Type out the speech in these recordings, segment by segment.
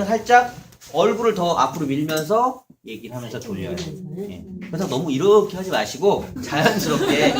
살짝 얼굴을 더 앞으로 밀면서 얘기를 하면서 돌려요. 예. 그래서 너무 이렇게 하지 마시고 자연스럽게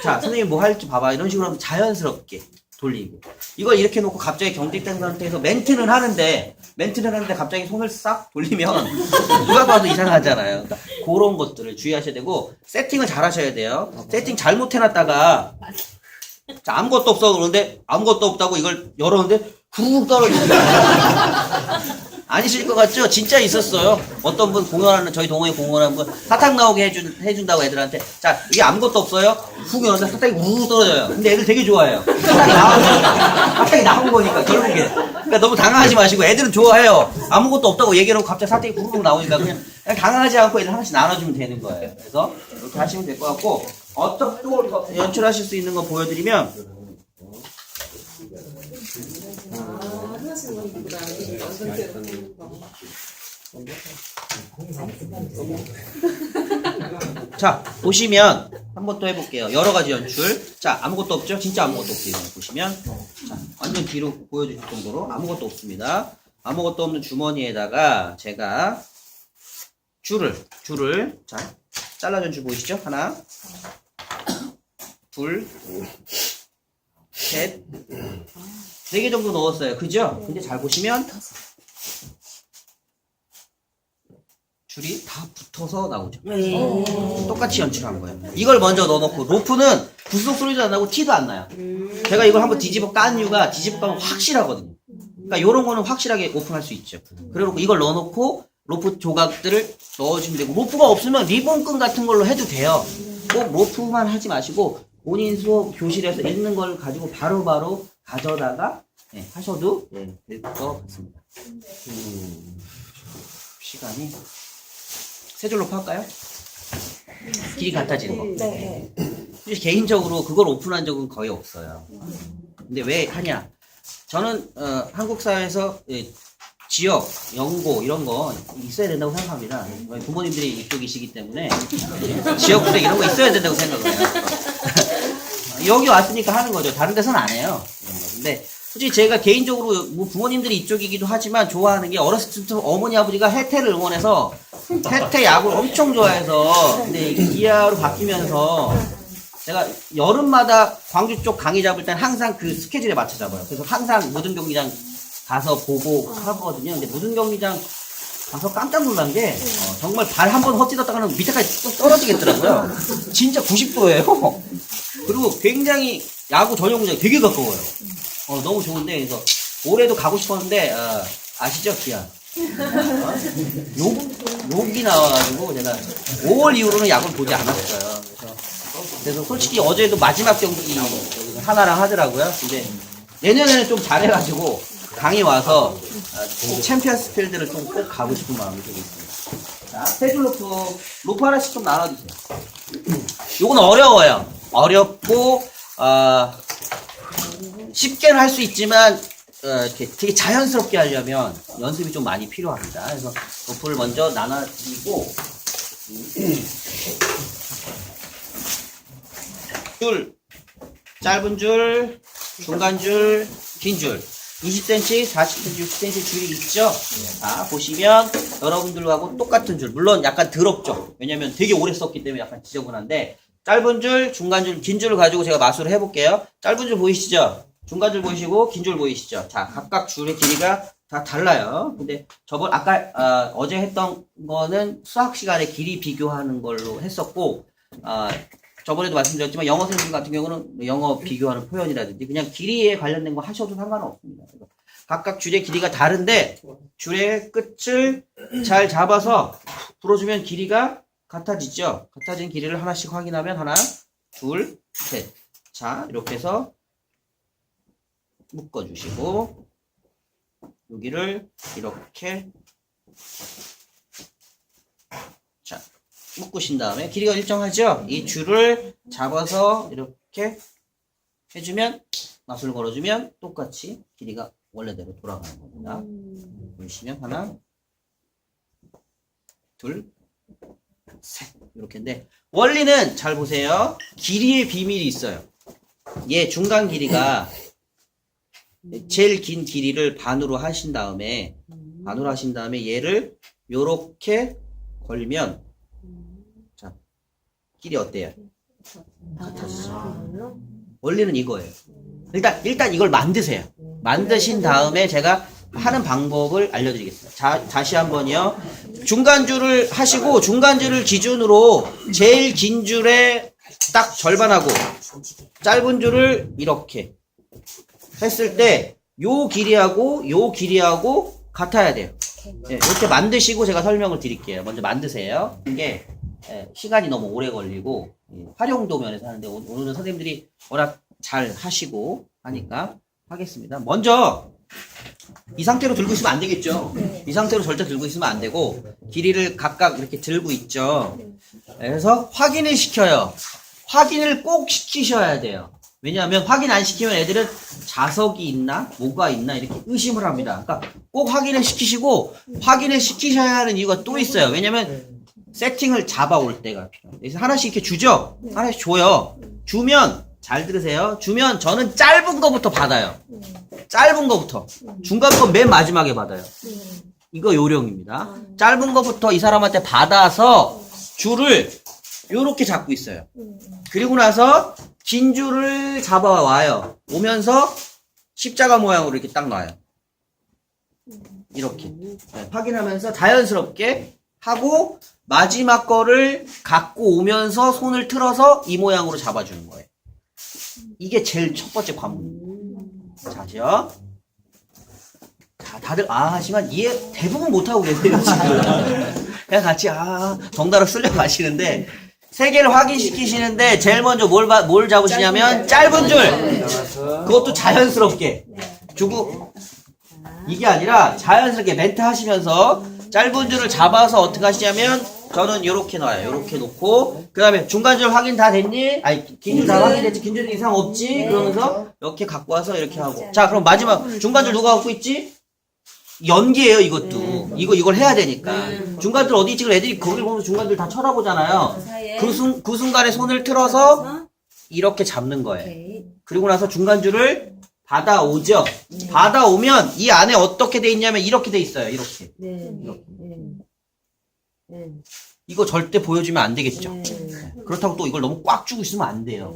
자 선생님 뭐 할지 봐봐 이런 식으로 하면 자연스럽게 돌리고 이걸 이렇게 놓고 갑자기 경직된 상태에서 멘트는 하는데 갑자기 손을 싹 돌리면 누가 봐도 이상하잖아요. 그러니까 그런 것들을 주의하셔야 되고 세팅을 잘 하셔야 돼요. 세팅 잘못해놨다가 자, 아무것도 없어 그러는데 아무것도 없다고 이걸 열었는데 훅 떨어지고 아니실 것 같죠? 진짜 있었어요. 어떤 분 공연하는 저희 동호회 공연하는 분 사탕 나오게 해준다고 애들한테 자 이게 아무것도 없어요. 훅 열었는데 사탕이 우 떨어져요. 근데 애들 되게 좋아해요. 사탕이 나온 거니까 결국에. 그러니까 너무 당황하지 마시고 애들은 좋아해요. 아무것도 없다고 얘기해놓고 갑자기 사탕이 훅 나오니까 그냥 당황하지 않고 애들 하나씩 나눠주면 되는 거예요. 그래서 이렇게 하시면 될 것 같고 어떻게 또 연출하실 수 있는 거 보여드리면 자 보시면 한번 또 해볼게요. 여러가지 연출. 자 아무것도 없죠? 진짜 아무것도 없어요. 보시면 자 완전 뒤로 보여줄 정도로 아무것도 없습니다. 아무것도 없는 주머니에다가 제가 줄을 자 잘라준 줄 보이시죠? 하나 둘 셋 4개 정도 넣었어요. 그죠? 근데 잘 보시면 줄이 다 붙어서 나오죠. 똑같이 연출한 거예요. 이걸 먼저 넣어놓고 로프는 부스럭 소리도 안 나고 티도 안 나요. 제가 이걸 한번 뒤집어 깐 이유가 뒤집어 까면 확실하거든요. 그러니까 이런 거는 확실하게 오픈할 수 있죠. 그리고 이걸 넣어놓고 로프 조각들을 넣어주면 되고 로프가 없으면 리본끈 같은 걸로 해도 돼요. 꼭 로프만 하지 마시고 본인 수업 교실에서 있는 걸 가지고 바로바로 가져다가 하셔도 될 것 같습니다. 시간이 세 줄로 할까요? 길이 같아지는 거. 네. 개인적으로 그걸 오픈한 적은 거의 없어요. 근데 왜 하냐? 저는 한국 사회에서 지역, 연고 이런 거 있어야 된다고 생각합니다. 부모님들이 이쪽이시기 때문에 지역구대 이런 거 있어야 된다고 생각을 해요. 여기 왔으니까 하는 거죠. 다른 데서는 안 해요. 근데 솔직히 제가 개인적으로 뭐 부모님들이 이쪽이기도 하지만 좋아하는 게 어렸을 때부터 어머니 아버지가 해태를 응원해서 해태 야구를 엄청 좋아해서 근데 이게 기아로 바뀌면서 제가 여름마다 광주 쪽 강의 잡을 땐 항상 그 스케줄에 맞춰 잡아요. 그래서 항상 모든 경기장 가서 보고 하거든요. 근데 모든 경기장 가서 깜짝 놀란 게 정말 발 한 번 헛디뎠다가는 밑에까지 또 떨어지겠더라고요. 진짜 90도예요. 그리고 굉장히 야구 전용구장이 되게 가까워요. 너무 좋은데 그래서 올해도 가고 싶었는데 아시죠 기아? 욕이 나와가지고 제가 5월 이후로는 야구를 보지 않았어요. 그래서 솔직히 어제도 마지막 경기 하나랑 하더라고요. 근데 내년에는 좀 잘해가지고 강의 와서 챔피언스 필드를 좀 꼭 가고 싶은 마음이 되게 있습니다. 자, 세줄 로프 하나씩 좀 나눠주세요. 요건 어려워요. 어렵고 쉽게는 할 수 있지만 이렇게 되게 자연스럽게 하려면 연습이 좀 많이 필요합니다. 그래서 로프를 먼저 나눠주고 줄, 짧은 줄, 중간 줄, 긴 줄 20cm, 40cm, 60cm 줄이 있죠? 자, 보시면 여러분들하고 똑같은 줄. 물론 약간 더럽죠? 왜냐면 되게 오래 썼기 때문에 약간 지저분한데 짧은 줄, 중간 줄, 긴 줄을 가지고 제가 마술을 해볼게요. 짧은 줄 보이시죠? 중간 줄 보이시고 긴 줄 보이시죠? 자, 각각 줄의 길이가 다 달라요. 근데 아까 어제 했던 거는 수학 시간에 길이 비교하는 걸로 했었고 저번에도 말씀드렸지만 영어 선생님 같은 경우는 영어 비교하는 표현이라든지 그냥 길이에 관련된 거 하셔도 상관은 없습니다. 각각 줄의 길이가 다른데 줄의 끝을 잘 잡아서 풀어주면 길이가 같아지죠. 같아진 길이를 하나씩 확인하면 하나, 둘, 셋. 자, 이렇게 해서 묶어주시고 여기를 이렇게 자 묶으신 다음에 길이가 일정하죠? 이 줄을 잡아서 이렇게 해주면 마술 걸어주면 똑같이 길이가 원래대로 돌아가는 겁니다. 보시면 하나 둘 셋 이렇게인데 원리는 잘 보세요. 길이의 비밀이 있어요. 얘 중간 길이가 제일 긴 길이를 반으로 하신 다음에 얘를 요렇게 걸면 자 길이 어때요? 같아지죠. 원리는 이거예요. 일단 이걸 만드세요. 만드신 다음에 제가 하는 방법을 알려드리겠습니다. 다시 한번요. 중간줄을 하시고 중간줄을 기준으로 제일 긴 줄에 딱 절반하고 짧은 줄을 이렇게 했을 때 요 길이하고 같아야 돼요. 네, 이렇게 만드시고 제가 설명을 드릴게요. 먼저 만드세요. 이게 시간이 너무 오래 걸리고 활용도 면에서 하는데 오늘은 선생님들이 워낙 잘 하시고 하니까 하겠습니다. 먼저 이 상태로 들고 있으면 안 되겠죠. 이 상태로 절대 들고 있으면 안 되고 길이를 각각 이렇게 들고 있죠. 그래서 확인을 시켜요. 확인을 꼭 시키셔야 돼요. 왜냐하면 확인 안 시키면 애들은 자석이 있나 뭐가 있나 이렇게 의심을 합니다. 그러니까 꼭 확인을 시키시고 확인을 시키셔야 하는 이유가 또 있어요. 왜냐하면 세팅을 잡아올 때가 필요해요. 그래서 하나씩 이렇게 주죠. 하나씩 줘요. 주면 잘 들으세요. 주면 저는 짧은 거부터 받아요. 짧은 거부터. 중간 거 맨 마지막에 받아요. 이거 요령입니다. 짧은 거부터 이 사람한테 받아서 줄을 요렇게 잡고 있어요. 그리고 나서 긴 줄을 잡아와요. 오면서 십자가 모양으로 이렇게 딱 놔요. 이렇게. 네, 확인하면서 자연스럽게 하고 마지막 거를 갖고 오면서 손을 틀어서 이 모양으로 잡아주는 거예요. 이게 제일 첫 번째 관문입니다. 자죠. 자, 다들 하지만 이해 대부분 못하고 계세요, 지금. 그냥 같이 정답을 쓸려 가시는데 세 개를 확인시키시는데 제일 먼저 뭘 잡으시냐면 짧은 줄. 그것도 자연스럽게 주고 이게 아니라 자연스럽게 멘트 하시면서 짧은 줄을 잡아서 어떻게 하시냐면 저는 요렇게 놔요. 요렇게 놓고 그 다음에 중간줄 확인 다 됐니? 아니 긴 줄 다 확인됐지? 긴 줄 이상 없지? 그러면서 이렇게 갖고 와서 이렇게 하고 자 그럼 마지막 중간줄 누가 갖고 있지? 연기예요 이것도. 이걸 해야 되니까. 중간줄 어디 있지? 애들이 거길 보면서 중간줄 다 쳐다보잖아요. 그 순간에 손을 틀어서 이렇게 잡는 거예요. 그리고 나서 중간줄을 받아오죠. 받아오면 이 안에 어떻게 돼 있냐면 이렇게 돼 있어요. 이렇게. 이거 절대 보여주면 안 되겠죠. 그렇다고 또 이걸 너무 꽉 주고 있으면 안 돼요.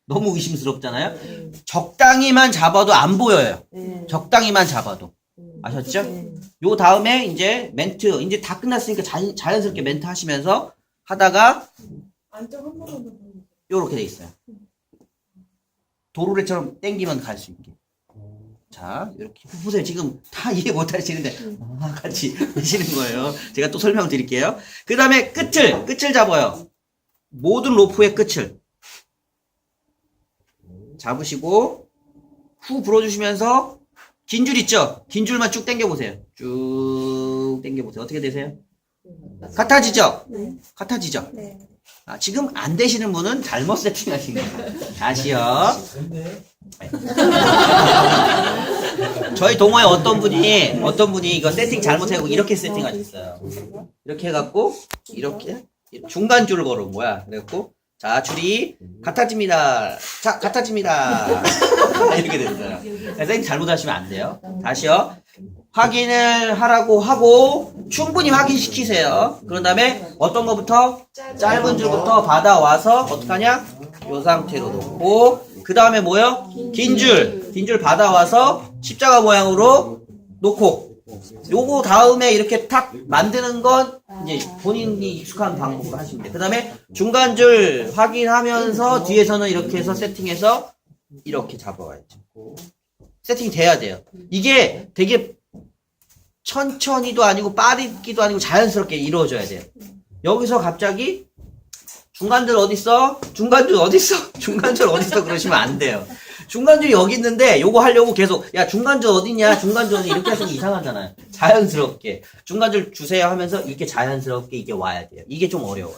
너무 의심스럽잖아요. 적당히만 잡아도 안 보여요. 적당히만 잡아도. 아셨죠? 요 다음에 이제 멘트 이제 다 끝났으니까 자연스럽게 멘트 하시면서 하다가 요렇게 돼 있어요. 도루래처럼 땡기면 갈 수 있게. 자, 이렇게 보세요. 지금 다 이해 못 하시는데 같이 하시는 거예요. 제가 또 설명을 드릴게요. 그 다음에 끝을 잡아요. 모든 로프의 끝을 잡으시고 후 불어주시면서 긴 줄 있죠? 긴 줄만 쭉 당겨보세요. 쭉 당겨보세요. 어떻게 되세요? 같아지죠? 같아지죠? 지금 안 되시는 분은 잘못 세팅하신 거예요. 다시요. 저희 동호회 어떤 분이 이거 세팅 잘못하고 이렇게 세팅하셨어요. 이렇게 해갖고 이렇게 중간 줄을 걸은 거야. 그래갖고 자 줄이 같아집니다. 자 같아집니다. 이렇게 됐어요. 세팅 잘못하시면 안 돼요. 다시요. 확인을 하라고 하고 충분히 확인시키세요. 그런 다음에 어떤 거부터? 짧은 줄부터 받아와서 어떡하냐? 요 상태로 놓고 그 다음에 뭐요? 긴 줄 받아와서 십자가 모양으로 놓고 요거 다음에 이렇게 탁 만드는 건 이제 본인이 익숙한 방법으로 하시면 돼요. 그 다음에 중간줄 확인하면서 뒤에서는 이렇게 해서 세팅해서 이렇게 잡아와야죠. 세팅이 돼야 돼요. 이게 되게 천천히도 아니고 빠르기도 아니고 자연스럽게 이루어져야 돼요. 여기서 갑자기 중간줄 어딨어? 중간줄 어딨어? 중간줄 어딨어? 그러시면 안 돼요. 중간줄이 여기 있는데 요거 하려고 계속 야 중간줄 어딨냐? 중간줄 어디 이렇게 하시면 이상하잖아요. 자연스럽게 중간줄 주세요 하면서 이렇게 자연스럽게 이게 와야 돼요. 이게 좀 어려워요.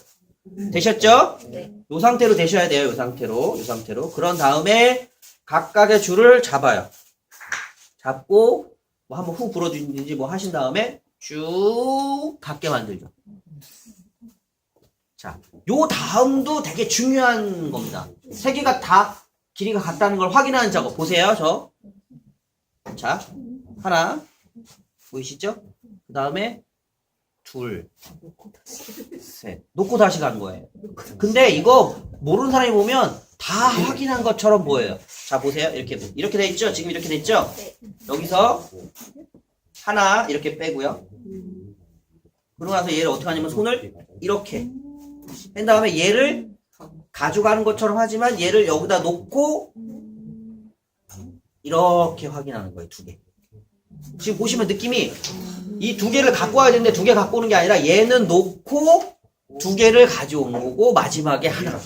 되셨죠? 네. 요 상태로 되셔야 돼요. 요 상태로. 그런 다음에 각각의 줄을 잡아요. 잡고 뭐 한번 후 불어주든지 뭐 하신 다음에 쭉 닿게 만들죠. 자, 요 다음도 되게 중요한 겁니다. 세 개가 다 길이가 같다는 걸 확인하는 작업. 보세요, 자, 하나 보이시죠? 그 다음에 둘, 셋 놓고 다시 간 거예요. 근데 이거 모르는 사람이 보면 다 확인한 것처럼 보여요. 자, 보세요. 이렇게 돼 있죠? 지금 이렇게 돼 있죠? 여기서 하나 이렇게 빼고요. 그러고 나서 얘를 어떻게 하냐면 손을 이렇게 뺀 다음에 얘를 가져가는 것처럼 하지만 얘를 여기다 놓고 이렇게 확인하는 거예요. 두 개. 지금 보시면 느낌이 이 두 개를 갖고 와야 되는데 두 개 갖고 오는 게 아니라 얘는 놓고 두 개를 가져오는 거고 마지막에 하나.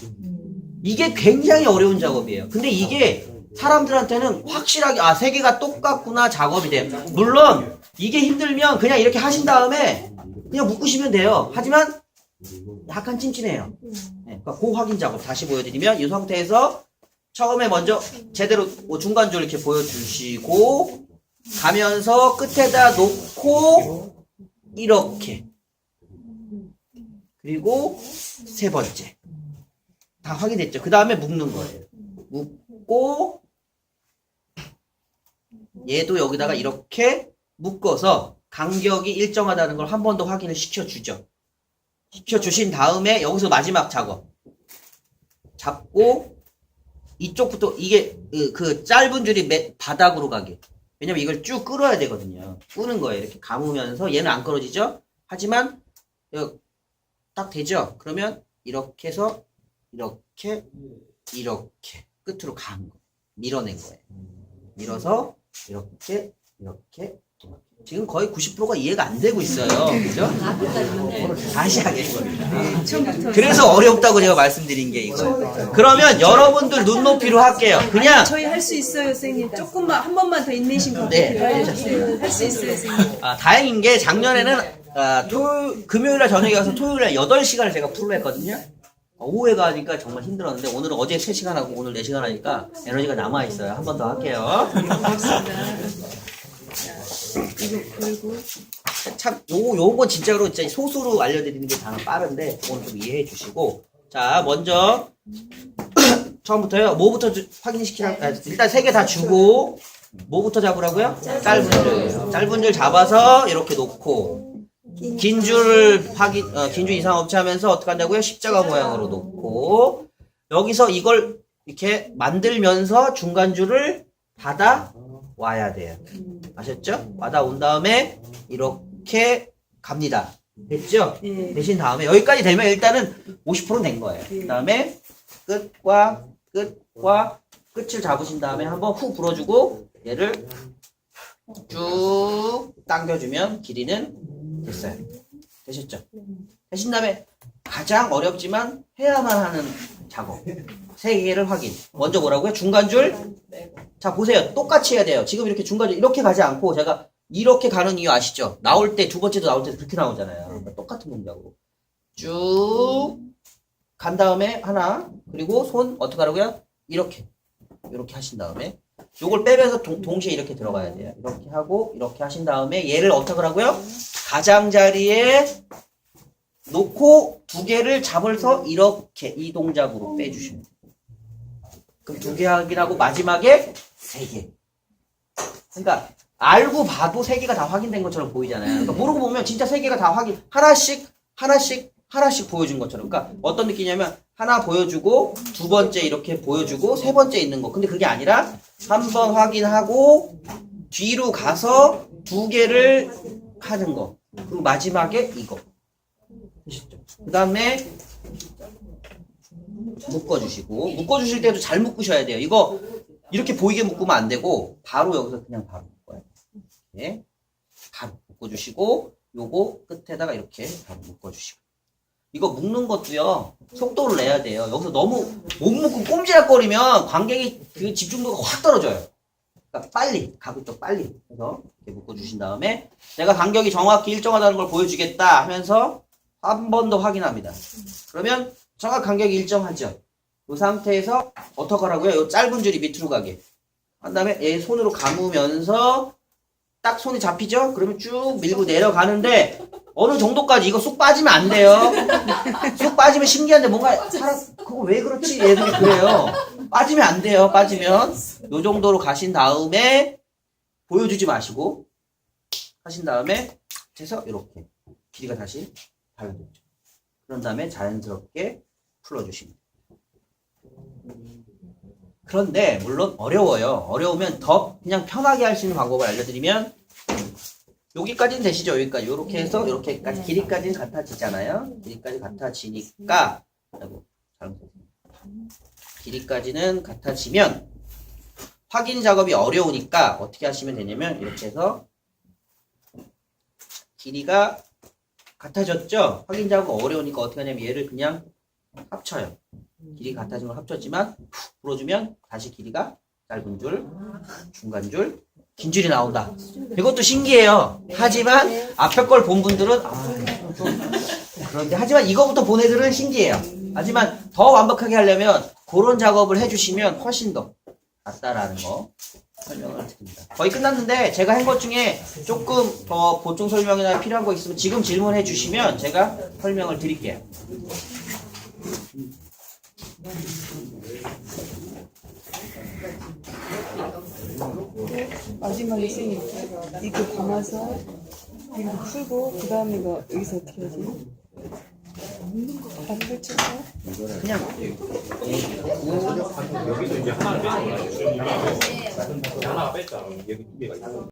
이게 굉장히 어려운 작업이에요. 근데 이게 사람들한테는 확실하게 세 개가 똑같구나 작업이 돼요. 물론 이게 힘들면 그냥 이렇게 하신 다음에 그냥 묶으시면 돼요. 하지만 약간 찜찜해요. 네, 그러니까 그 확인 작업 다시 보여드리면 이 상태에서 처음에 먼저 제대로 중간줄 이렇게 보여주시고 가면서 끝에다 놓고 이렇게 그리고 세 번째 다 확인됐죠? 그 다음에 묶는 거예요. 묶고 얘도 여기다가 이렇게 묶어서 간격이 일정하다는 걸 한 번 더 확인을 시켜주죠. 시켜주신 다음에 여기서 마지막 작업 잡고 이쪽부터 이게 그 짧은 줄이 바닥으로 가게. 왜냐면 이걸 쭉 끌어야 되거든요. 끄는 거예요. 이렇게 감으면서 얘는 안 끌어지죠? 하지만 딱 되죠? 그러면 이렇게 해서 이렇게 끝으로 간 거. 밀어낸 거예요. 밀어서 이렇게 지금 거의 90%가 이해가 안 되고 있어요. 그죠? 다시 하겠습니다. 그래서 어렵다고 제가 말씀드린 게 이거예요. 그러면 여러분들 눈높이로 할게요. 그냥 저희 할 수 있어요, 선생님. 조금만 한 번만 더 인내심 갖고 네. 기다려주세요. 할 수 있어요, 선생님. 다행인 게 작년에는 금요일날 저녁에 가서 토요일날 8시간을 제가 풀로 했거든요. 오후에 가니까 정말 힘들었는데 오늘은 어제 3시간 하고 오늘 4시간 하니까 에너지가 남아있어요. 한 번 더 할게요. 이거 걸고. 참 요건 진짜로 진짜 소수로 알려드리는 게 가장 빠른데 그건 좀 이해해 주시고 자 먼저 처음부터요. 뭐부터 확인시키라 일단 3개 다 주고 뭐부터 잡으라고요? 짧은 줄. 짧은 줄 잡아서 이렇게 놓고 긴 줄 긴 줄 이상 없이 하면서 어떻게 한다고요? 십자가 모양으로 놓고 여기서 이걸 이렇게 만들면서 중간 줄을 받아 와야 돼요. 아셨죠? 받아 온 다음에 이렇게 갑니다. 됐죠? 네. 되신 다음에 여기까지 되면 일단은 50%는 된 거예요. 그 다음에 끝과 끝을 잡으신 다음에 한번 후 불어주고 얘를 쭉 당겨주면 길이는 됐어요. 되셨죠? 되신 다음에 가장 어렵지만 해야만 하는 작업 3개를 확인. 먼저 뭐라고요? 중간줄. 자 보세요. 똑같이 해야 돼요. 지금 이렇게 중간줄 이렇게 가지 않고 제가 이렇게 가는 이유 아시죠? 나올 때 두 번째도 나올 때 그렇게 나오잖아요. 그러니까 똑같은 동작으로 쭉 간 다음에 하나 그리고 손 어떻게 하라고요? 이렇게 하신 다음에 요걸 빼면서 동시에 이렇게 들어가야 돼요. 이렇게 하고 이렇게 하신 다음에 얘를 어떻게 하라고요? 가장자리에 놓고 두 개를 잡아서 이렇게 이 동작으로 빼주시면 돼요. 그럼 2개 확인하고 마지막에 3개. 그러니까 알고 봐도 3개가 다 확인된 것처럼 보이잖아요. 그러니까 모르고 보면 진짜 3개가 다 확인 하나씩 보여준 것처럼. 그러니까 어떤 느낌이냐면 하나 보여주고 두 번째 이렇게 보여주고 세 번째 있는 거. 근데 그게 아니라 한 번 확인하고 뒤로 가서 2개를 하는 거. 그리고 마지막에 이거. 그 다음에 묶어주실 때도 잘 묶으셔야 돼요. 이거 이렇게 보이게 묶으면 안 되고 바로 여기서 그냥 바로 묶어요. 네. 바로 묶어주시고 요거 끝에다가 이렇게 바로 묶어주시고 이거 묶는 것도요 속도를 내야 돼요. 여기서 너무 못 묶고 꼼지락거리면 관객이 그 집중도가 확 떨어져요. 그러니까 빨리 가급적 빨리 해서 이렇게 묶어주신 다음에 내가 간격이 정확히 일정하다는 걸 보여주겠다 하면서 한 번 더 확인합니다. 그러면 정확 간격이 일정하죠. 이 상태에서 어떻게 하라고요? 이 짧은 줄이 밑으로 가게 한 다음에 얘 손으로 감으면서 딱 손이 잡히죠? 그러면 쭉 밀고 내려가는데 어느 정도까지 이거 쑥 빠지면 안 돼요. 쑥 빠지면 신기한데 뭔가 사람 그거 왜 그렇지? 얘들이 그래요. 빠지면 안 돼요. 빠지면 요 정도로 가신 다음에 보여주지 마시고 하신 다음에 해서 이렇게 길이가 다시 달라졌죠. 그런 다음에 자연스럽게 풀어주시면 돼요. 그런데 물론 어려워요. 어려우면 더 그냥 편하게 할 수 있는 방법을 알려드리면 여기까지는 되시죠? 여기까지 이렇게 해서 이렇게까지 길이까지는 같아지잖아요. 길이까지 같아지니까 아이고, 잘못했습니다. 길이까지는 같아지면 확인 작업이 어려우니까 어떻게 하시면 되냐면 이렇게 해서 길이가 같아졌죠? 확인 작업 어려우니까 어떻게 하냐면 얘를 그냥 합쳐요. 길이 같아진 걸 합쳤지만 푹 불어주면 다시 길이가 짧은 줄, 중간 줄, 긴 줄이 나온다. 이것도 신기해요. 하지만 앞에 걸 본 분들은 좀 그런데 하지만 이거부터 본 애들은 신기해요. 하지만 더 완벽하게 하려면 그런 작업을 해주시면 훨씬 더 낫다라는 거 설명을 드립니다. 거의 끝났는데 제가 한 것 중에 조금 더 보충 설명이나 필요한 거 있으면 지금 질문해 주시면 제가 설명을 드릴게요. 마지막에 선생님 이거 감아서 이거 풀고 그 다음에 이거 여기서 어떻게 하지? 다 펼쳐서 그냥 여기서 이제 하나를 뺐잖아. 하나 뺐잖아. 여기 두 개가 있어.